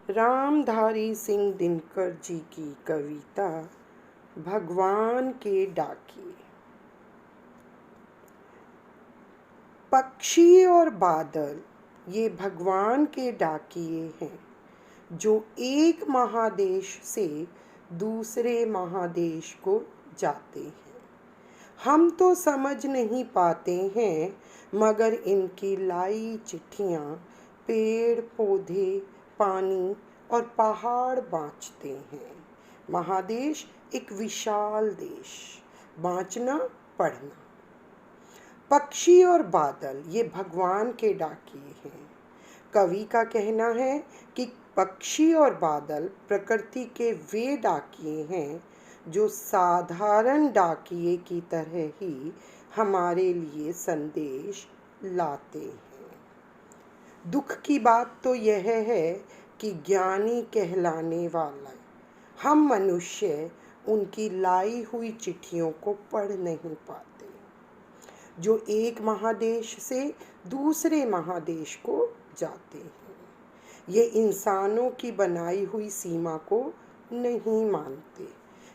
रामधारी सिंह दिनकर जी की कविता भगवान के डाकिए। पक्षी और बादल ये भगवान के डाकिए हैं, जो एक महादेश से दूसरे महादेश को जाते हैं। हम तो समझ नहीं पाते हैं, मगर इनकी लाई चिट्ठियाँ पेड़ पौधे, पानी और पहाड़ बाँचते हैं। महादेश एक विशाल देश, बाँचना पढ़ना। पक्षी और बादल ये भगवान के डाकिए हैं। कवि का कहना है कि पक्षी और बादल प्रकृति के वे डाकिए हैं, जो साधारण डाकिए की तरह ही हमारे लिए संदेश लाते हैं। दुख की बात तो यह है कि ज्ञानी कहलाने वाला हम मनुष्य उनकी लाई हुई चिट्ठियों को पढ़ नहीं पाते, जो एक महादेश से दूसरे महादेश को जाते हैं। ये इंसानों की बनाई हुई सीमा को नहीं मानते।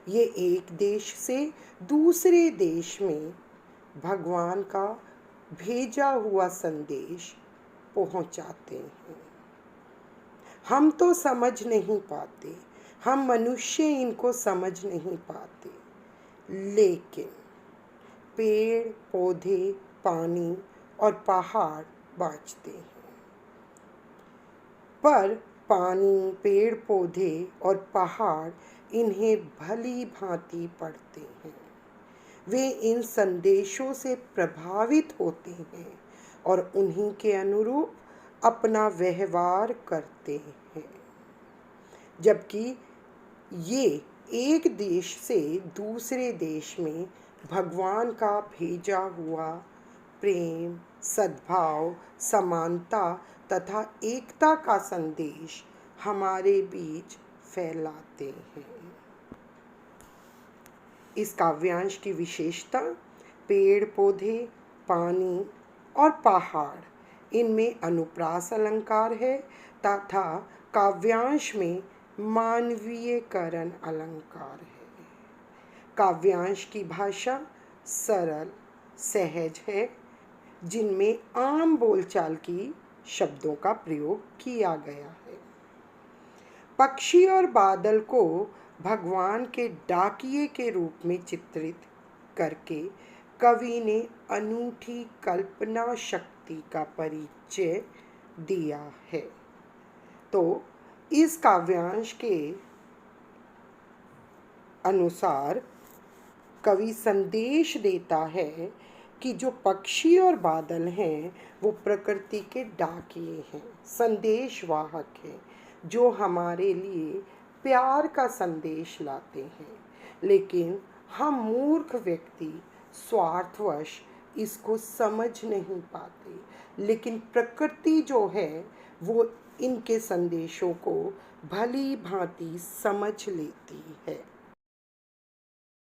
ये एक देश से दूसरे देश में भगवान का भेजा हुआ संदेश पहुंचाते हैं। हम तो समझ नहीं पाते, हम मनुष्य इनको समझ नहीं पाते, लेकिन पेड़ पौधे, पानी और पहाड़ बाँचते हैं। पर पानी, पेड़ पौधे और पहाड़ इन्हें भली भांति पढ़ते हैं। वे इन संदेशों से प्रभावित होते हैं और उन्हीं के अनुरूप अपना व्यवहार करते हैं। जबकि ये एक देश से दूसरे देश में भगवान का भेजा हुआ प्रेम, सद्भाव, समानता तथा एकता का संदेश हमारे बीच फैलाते हैं। इस काव्यांश की विशेषता पेड़ पौधे, पानी और पहाड़, इनमें अनुप्रास अलंकार है तथा काव्यांश में मानवीयकरण अलंकार है। काव्यांश की भाषा सरल, सहज है, जिनमें आम बोलचाल की शब्दों का प्रयोग किया गया है। पक्षी और बादल को भगवान के डाकिए के रूप में चित्रित करके कवि ने अनूठी कल्पना शक्ति का परिचय दिया है। तो इस काव्यांश के अनुसार कवि संदेश देता है कि जो पक्षी और बादल हैं वो प्रकृति के डाकिए हैं, संदेशवाहक हैं, जो हमारे लिए प्यार का संदेश लाते हैं। लेकिन हम मूर्ख व्यक्ति स्वार्थवश इसको समझ नहीं पाते, लेकिन प्रकृति जो है वो इनके संदेशों को भली भांति समझ लेती है।